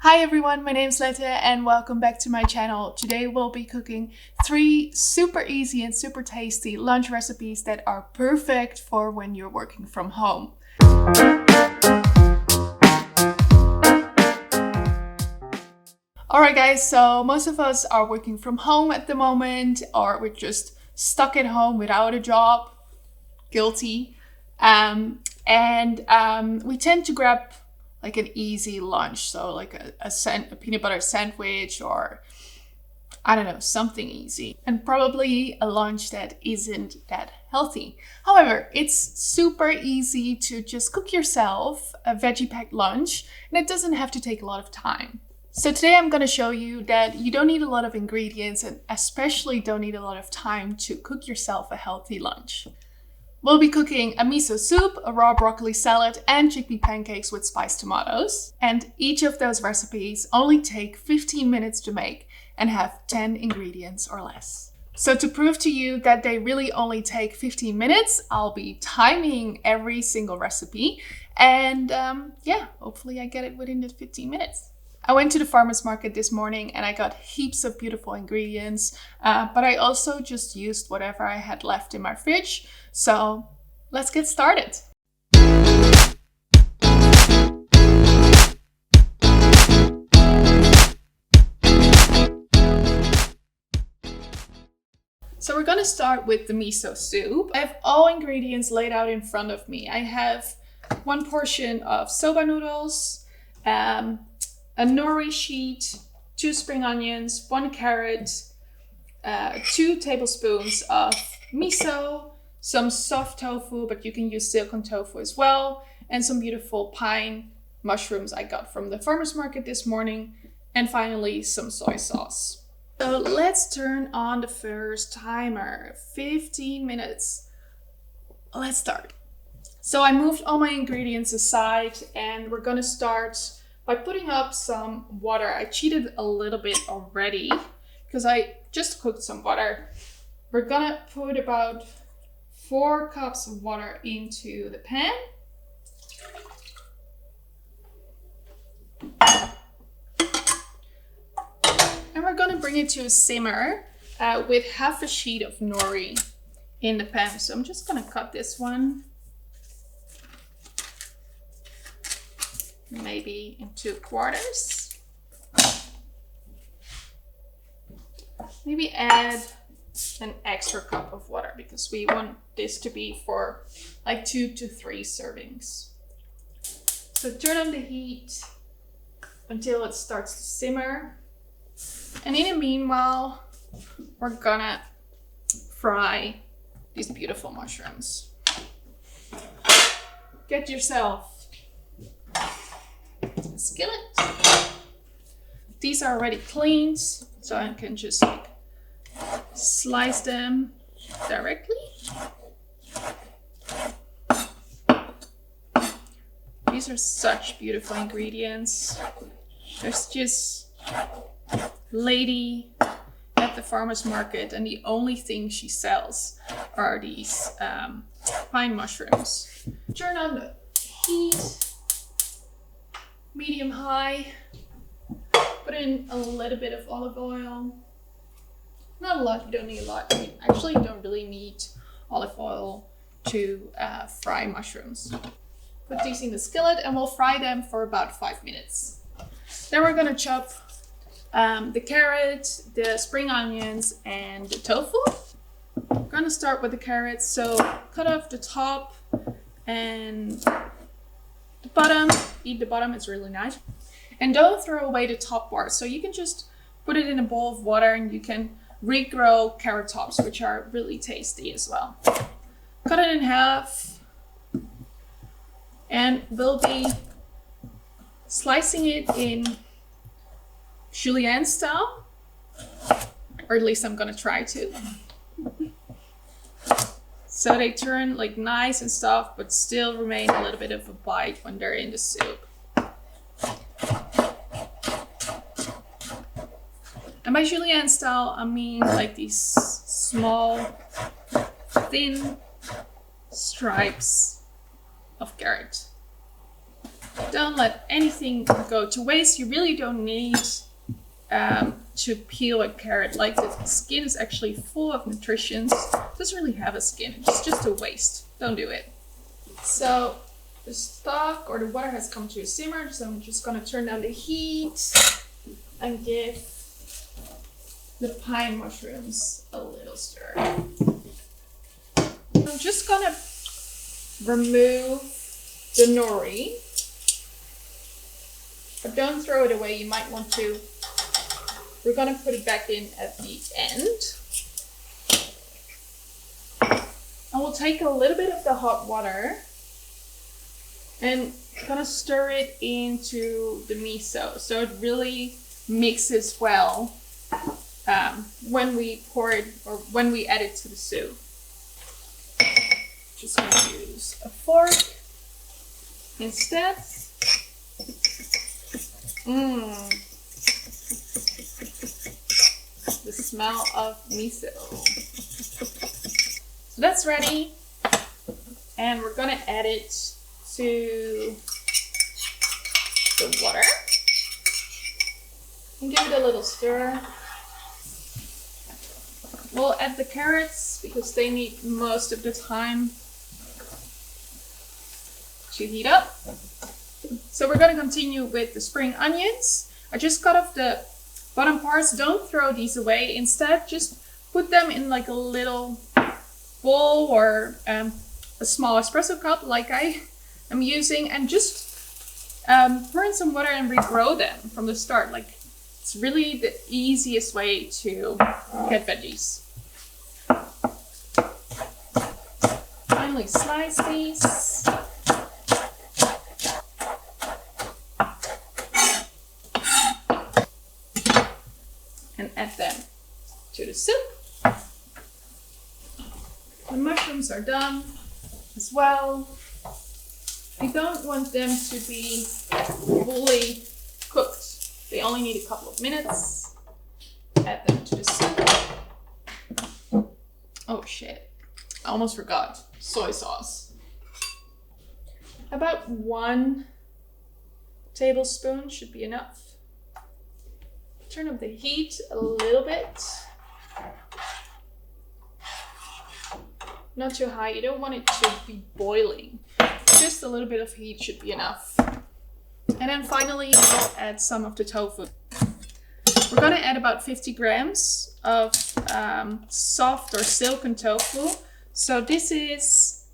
Hi everyone, my name is Lette and welcome back to my channel. Today we'll be cooking 3 super easy and super tasty lunch recipes that are perfect for when you're working from home. Alright guys, so most of us are working from home at the moment, or we're just stuck at home without a job. Guilty. We tend to grab like an easy lunch, so like a peanut butter sandwich, or I don't know, something easy, and probably a lunch that isn't that healthy. However, it's super easy to just cook yourself a veggie packed lunch, and it doesn't have to take a lot of time. So today I'm going to show you that you don't need a lot of ingredients, and especially don't need a lot of time to cook yourself a healthy lunch. We'll be cooking a miso soup, a raw broccoli salad, and chickpea pancakes with spiced tomatoes. And each of those recipes only take 15 minutes to make and have 10 ingredients or less. So to prove to you that they really only take 15 minutes, I'll be timing every single recipe. And hopefully I get it within the 15 minutes. I went to the farmer's market this morning and I got heaps of beautiful ingredients, but I also just used whatever I had left in my fridge. So let's get started. So we're gonna start with the miso soup. I have all ingredients laid out in front of me. I have 1 portion of soba noodles, a nori sheet, 2 spring onions, 1 carrot, 2 tablespoons of miso, some soft tofu, but you can use silken tofu as well, and some beautiful pine mushrooms I got from the farmer's market this morning, and finally some soy sauce. So let's turn on the first timer, 15 minutes. Let's start. So I moved all my ingredients aside and we're gonna start by putting up some water. I cheated a little bit already because I just cooked some water. We're gonna put about 4 cups of water into the pan. And we're gonna bring it to a simmer with half a sheet of nori in the pan. So I'm just gonna cut this one maybe in 2 quarters. Maybe add an extra cup of water because we want this to be for like 2 to 3 servings. So turn on the heat until it starts to simmer. And in the meanwhile, we're gonna fry these beautiful mushrooms. Get yourself a skillet. These are already cleaned, so I can just like slice them directly. These are such beautiful ingredients. There's just lady at the farmer's market and the only thing she sells are these pine mushrooms. Turn on the heat, medium high. Put in a little bit of olive oil. Not a lot, you don't need a lot. You actually don't really need olive oil to fry mushrooms. Put these in the skillet and we'll fry them for about 5 minutes. Then we're gonna chop the carrot, the spring onions, and the tofu. I'm gonna start with the carrots, so cut off the top and the bottom. Eat the bottom, it's really nice. And don't throw away the top part. So you can just put it in a bowl of water and you can regrow carrot tops, which are really tasty as well. Cut it in half and we'll be slicing it in julienne style, or at least I'm gonna try to. So they turn like nice and soft, but still remain a little bit of a bite when they're in the soup. And by julienne style, I mean like these small, thin stripes of carrot. Don't don't let anything go to waste. You really don't need to peel a carrot. Like, the skin is actually full of nutrition. It doesn't really have a skin. It's just a waste. Don't do it. So the stock or the water has come to a simmer. So I'm just gonna turn down the heat and give the pine mushrooms a little stir. I'm just gonna remove the nori, but don't throw it away. You might want to. We're gonna put it back in at the end. And we'll take a little bit of the hot water and gonna stir it into the miso so it really mixes well when we pour it or when we add it to the soup. Just gonna use a fork instead. The smell of miso. So that's ready, and we're gonna add it to the water and give it a little stir. We'll add the carrots because they need most of the time to heat up. So we're gonna continue with the spring onions. I just cut off the bottom parts. Don't throw these away. Instead, just put them in like a little bowl or a small espresso cup like I am using, and just pour in some water and regrow them from the start. Like, it's really the easiest way to get veggies. Finally slice these. And add them to the soup. The mushrooms are done as well. You don't want them to be fully cooked. They only need a couple of minutes. Add them to the soup. Oh shit, I almost forgot. Soy sauce. About 1 tablespoon should be enough. Turn up the heat a little bit. Not too high. You don't want it to be boiling. Just a little bit of heat should be enough. And then finally, I'll add some of the tofu. We're gonna add about 50 grams of soft or silken tofu. So this is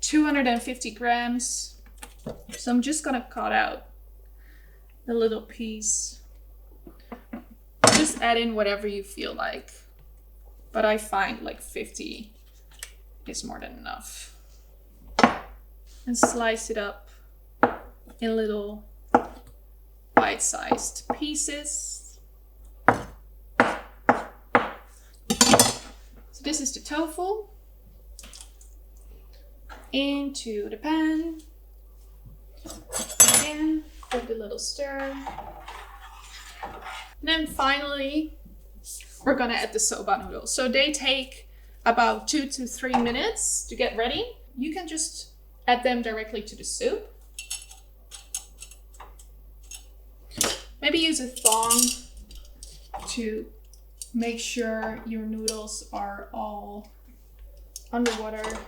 250 grams. So I'm just gonna cut out a little piece. Just add in whatever you feel like. But I find like 50 is more than enough. And slice it up in little bite-sized pieces. So this is the tofu. Into the pan. Again, give it a little stir. And then finally, we're gonna add the soba noodles. So they take about 2 to 3 minutes to get ready. You can just add them directly to the soup. Maybe use a thong to make sure your noodles are all underwater.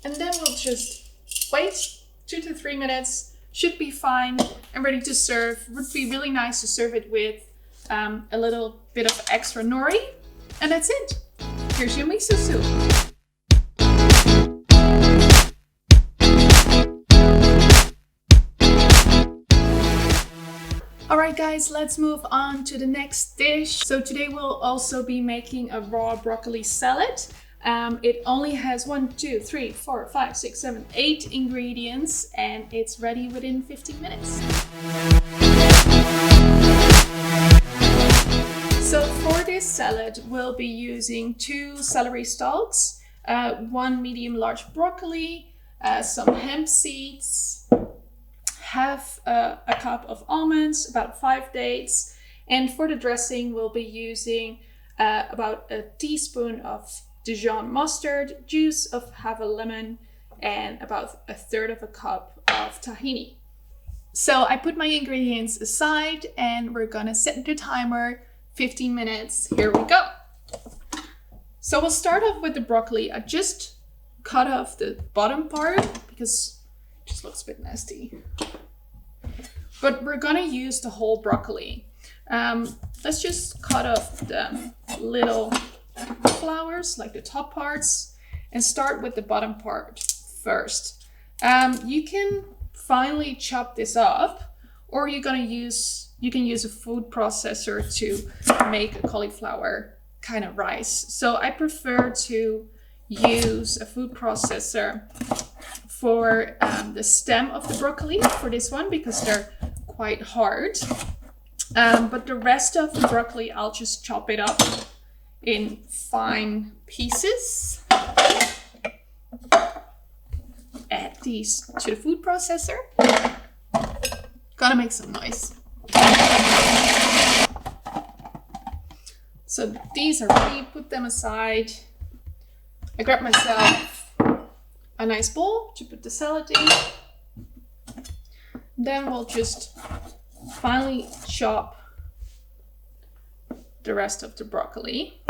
And then we'll just wait 2 to 3 minutes. Should be fine and ready to serve. Would be really nice to serve it with a little bit of extra nori. And that's it. Here's your miso soup. Alright guys, let's move on to the next dish. So today we'll also be making a raw broccoli salad. It only has 1, 2, 3, 4, 5, 6, 7, 8 ingredients, and it's ready within 15 minutes. So for this salad, we'll be using 2 celery stalks, 1 medium large broccoli, some hemp seeds, half a cup of almonds, about 5 dates, and for the dressing, we'll be using about a teaspoon of Dijon mustard, juice of half a lemon, and about 1/3 of a cup of tahini. So I put my ingredients aside and we're gonna set the timer 15 minutes. Here we go. So we'll start off with the broccoli. I just cut off the bottom part because it just looks a bit nasty. But we're gonna use the whole broccoli. Let's just cut off the little flowers, like the top parts, and start with the bottom part first. You can finely chop this up, or you can use a food processor to make a cauliflower kind of rice. So I prefer to use a food processor for the stem of the broccoli for this one because they're quite hard. But the rest of the broccoli, I'll just chop it up in fine pieces. Add these to the food processor. Gotta make some noise. So these are ready, put them aside. I grab myself a nice bowl to put the salad in. Then we'll just finely chop the rest of the broccoli.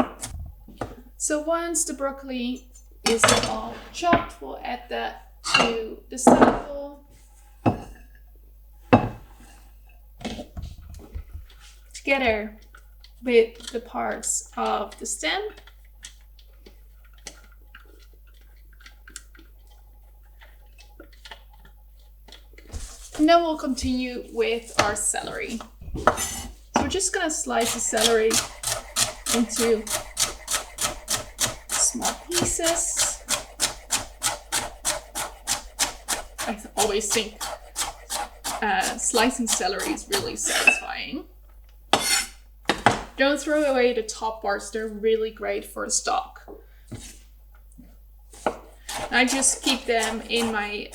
So once the broccoli is all chopped, we'll add that to the salad bowl. Together with the parts of the stem. And then we'll continue with our celery. So we're just gonna slice the celery into small pieces. I always think slicing celery is really satisfying. Don't throw away the top parts, they're really great for a stock. I just keep them in my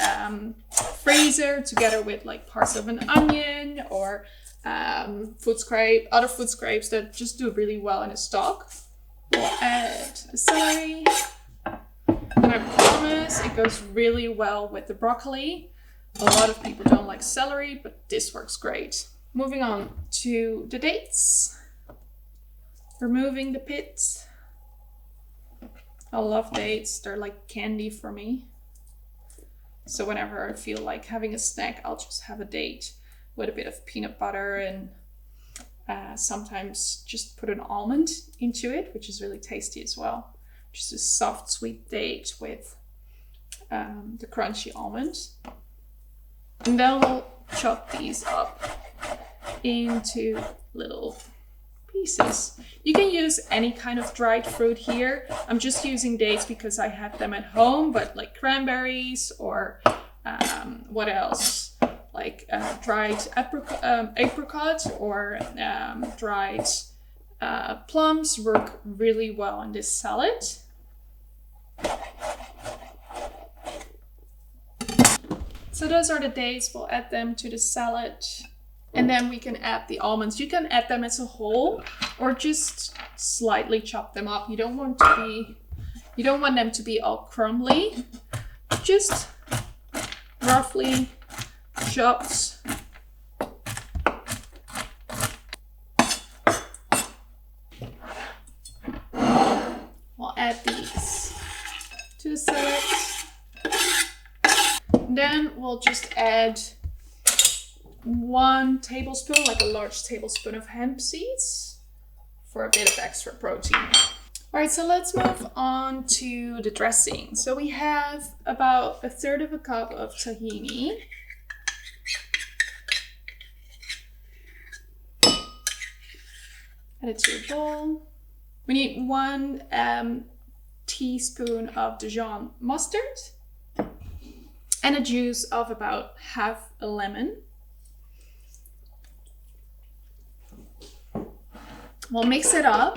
freezer together with like parts of an onion or other food scrapes that just do really well in a stock. We'll add the celery. And I promise it goes really well with the broccoli. A lot of people don't like celery, but this works great. Moving on to the dates. Removing the pits. I love dates, they're like candy for me. So whenever I feel like having a snack, I'll just have a date with a bit of peanut butter and sometimes just put an almond into it, which is really tasty as well. Just a soft, sweet date with the crunchy almond. And then we'll chop these up into little pieces. You can use any kind of dried fruit here. I'm just using dates because I had them at home, but like cranberries or what else? Like dried apricot or dried plums work really well in this salad. So those are the dates. We'll add them to the salad. And then we can add the almonds. You can add them as a whole or just slightly chop them up. You don't want them to be all crumbly. Just roughly chopped. We'll add these to the salad. Then we'll just add 1 tablespoon, like a large tablespoon of hemp seeds for a bit of extra protein. All right, so let's move on to the dressing. So we have about 1/3 of a cup of tahini. Add it to a bowl. We need 1 teaspoon of Dijon mustard and a juice of about half a lemon. We'll mix it up.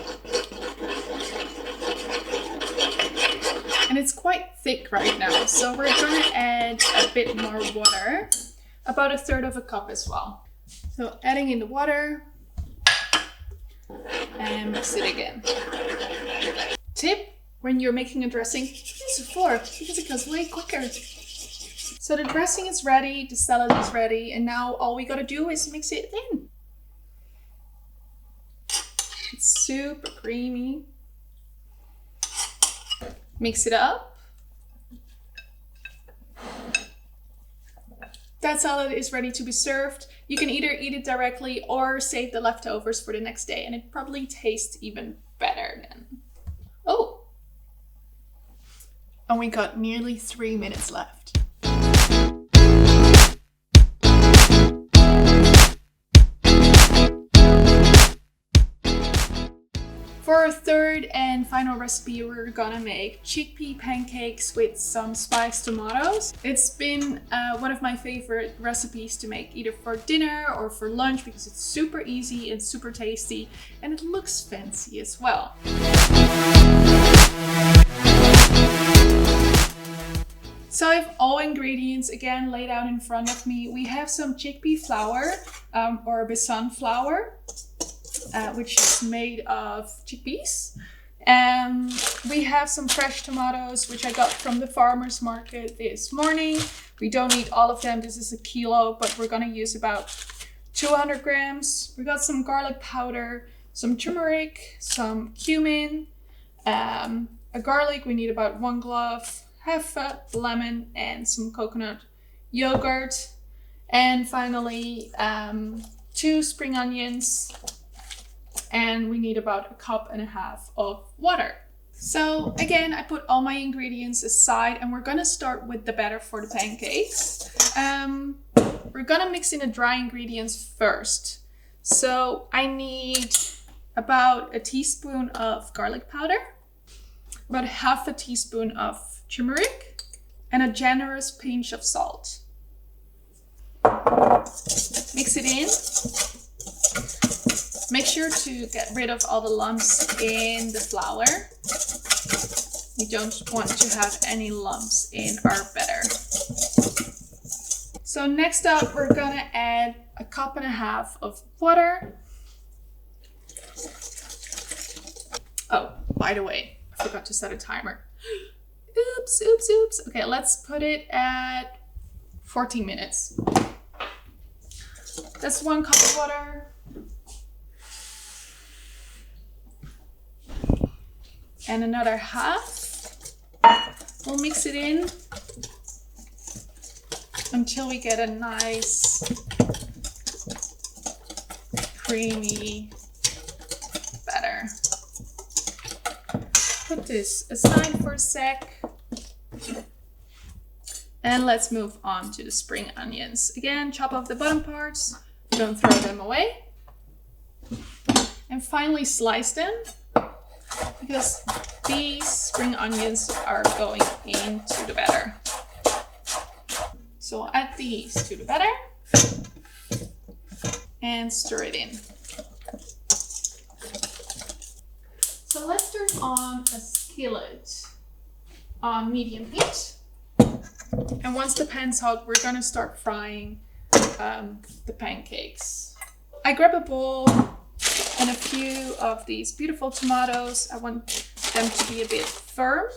And it's quite thick right now, so we're gonna add a bit more water, about 1/3 of a cup as well. So adding in the water and mix it again. Tip, when you're making a dressing, use a fork because it goes way quicker. So the dressing is ready, the salad is ready, and now all we gotta do is mix it in. It's super creamy. Mix it up. That salad is ready to be served. You can either eat it directly or save the leftovers for the next day, and it probably tastes even better then. Oh! And we got nearly 3 minutes left. For our third and final recipe, we're gonna make chickpea pancakes with some spiced tomatoes. It's been one of my favorite recipes to make either for dinner or for lunch because it's super easy and super tasty, and it looks fancy as well. So I have all ingredients again laid out in front of me. We have some chickpea flour or besan flour. Which is made of chickpeas. We have some fresh tomatoes, which I got from the farmer's market this morning. We don't need all of them. This is a kilo, but we're gonna use about 200 grams. We got some garlic powder, some turmeric, some cumin, a garlic. We need about 1 clove, half a lemon, and some coconut yogurt. And finally, 2 spring onions. And we need about 1.5 cups of water. So again, I put all my ingredients aside and we're gonna start with the batter for the pancakes. We're gonna mix in the dry ingredients first. So I need about a teaspoon of garlic powder, about half a teaspoon of turmeric, and a generous pinch of salt. Mix it in. Make sure to get rid of all the lumps in the flour. We don't want to have any lumps in our batter. So next up, we're gonna add 1.5 cups of water. Oh, by the way, I forgot to set a timer. Oops. Okay, let's put it at 14 minutes. That's 1 cup of water. And another half. We'll mix it in until we get a nice creamy batter. Put this aside for a sec. And let's move on to the spring onions. Again, chop off the bottom parts, don't throw them away. And finally slice them, because these spring onions are going into the batter. So I'll add these to the batter and stir it in. So let's turn on a skillet on medium heat. And once the pan's hot, we're gonna start frying the pancakes. I grab a bowl and a few of these beautiful tomatoes. I want them to be a bit firm.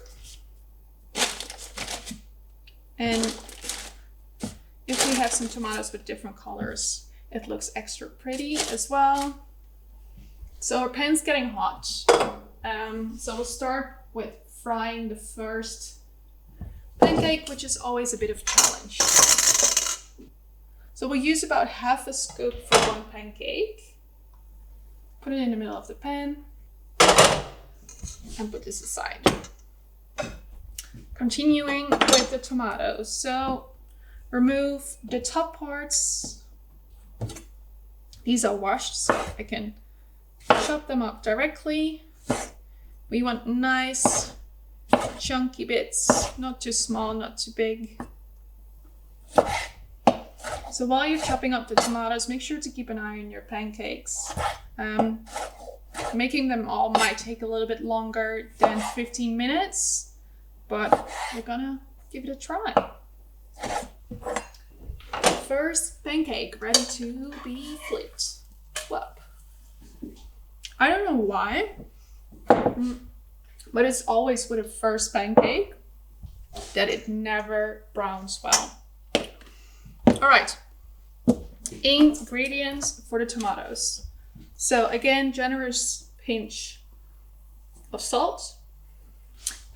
And if we have some tomatoes with different colors, it looks extra pretty as well. So our pan's getting hot. So we'll start with frying the first pancake, which is always a bit of a challenge. So we'll use about half a scoop for 1 pancake. Put it in the middle of the pan and put this aside. Continuing with the tomatoes. So remove the top parts. These are washed, so I can chop them up directly. We want nice chunky bits, not too small, not too big. So while you're chopping up the tomatoes, make sure to keep an eye on your pancakes. Making them all might take a little bit longer than 15 minutes, but we're gonna give it a try. First pancake ready to be flipped. Well, I don't know why, but it's always with a first pancake that it never browns well. All right, ingredients for the tomatoes. So again, generous pinch of salt,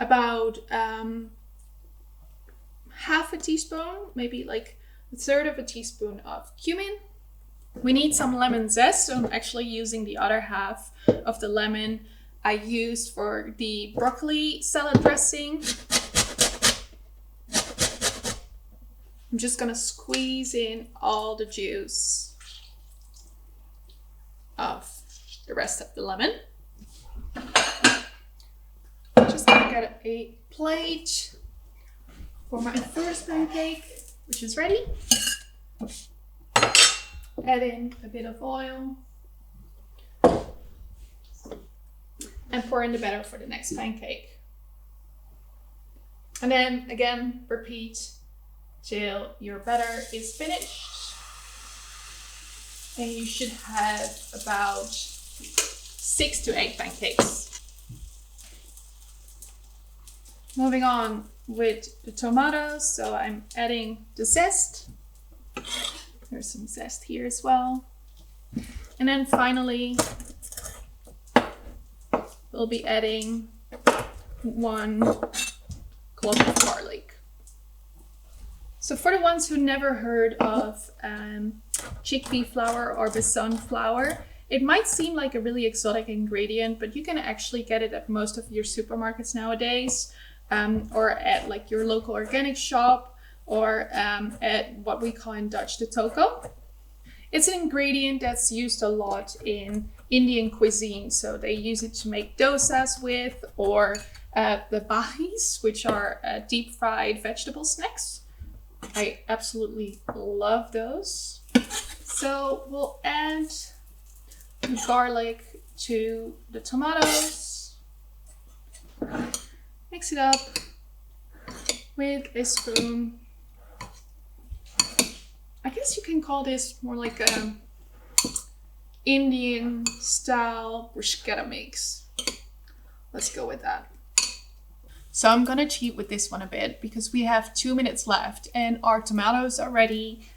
about half a teaspoon, maybe like a third of a teaspoon of cumin. We need some lemon zest, so I'm actually using the other half of the lemon I used for the broccoli salad dressing. I'm just gonna squeeze in all the juice of the rest of the lemon. I'm just gonna get a plate for my first pancake, which is ready. Add in a bit of oil and pour in the batter for the next pancake. And then again, repeat till your batter is finished. And you should have about 6 to 8 pancakes. Moving on with the tomatoes, so I'm adding the zest. There's some zest here as well. And then finally, we'll be adding 1 clove of garlic. So for the ones who never heard of chickpea flour or besan flour, it might seem like a really exotic ingredient, but you can actually get it at most of your supermarkets nowadays, or at like your local organic shop, or at what we call in Dutch the toko. It's an ingredient that's used a lot in Indian cuisine. So they use it to make dosas with, or the bahis, which are deep fried vegetable snacks. I absolutely love those. So we'll add the garlic to the tomatoes. Mix it up with a spoon. I guess you can call this more like a Indian style bruschetta mix. Let's go with that. So I'm gonna cheat with this one a bit because we have 2 minutes left and our tomatoes are ready.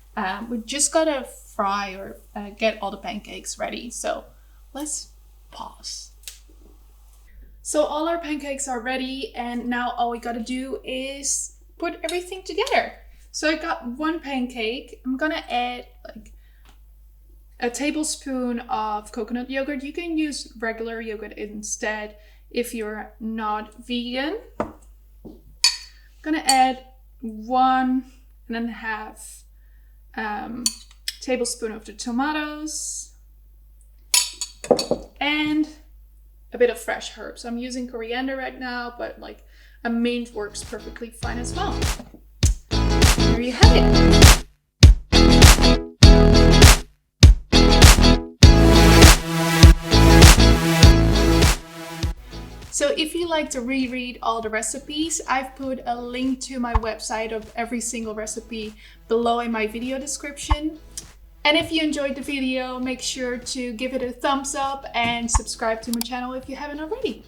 We just gotta fry or get all the pancakes ready. So let's pause. So all our pancakes are ready and now all we gotta do is put everything together. So I got 1 pancake. I'm gonna add like a tablespoon of coconut yogurt. You can use regular yogurt instead if you're not vegan. I'm gonna add 1.5 tablespoon of the tomatoes and a bit of fresh herbs. I'm using coriander right now, but like a mint works perfectly fine as well. There you have it. So if you like to reread all the recipes, I've put a link to my website of every single recipe below in my video description. And if you enjoyed the video, make sure to give it a thumbs up and subscribe to my channel if you haven't already.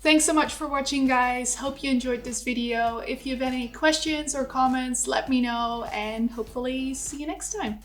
Thanks so much for watching, guys. Hope you enjoyed this video. If you have any questions or comments, let me know and hopefully see you next time.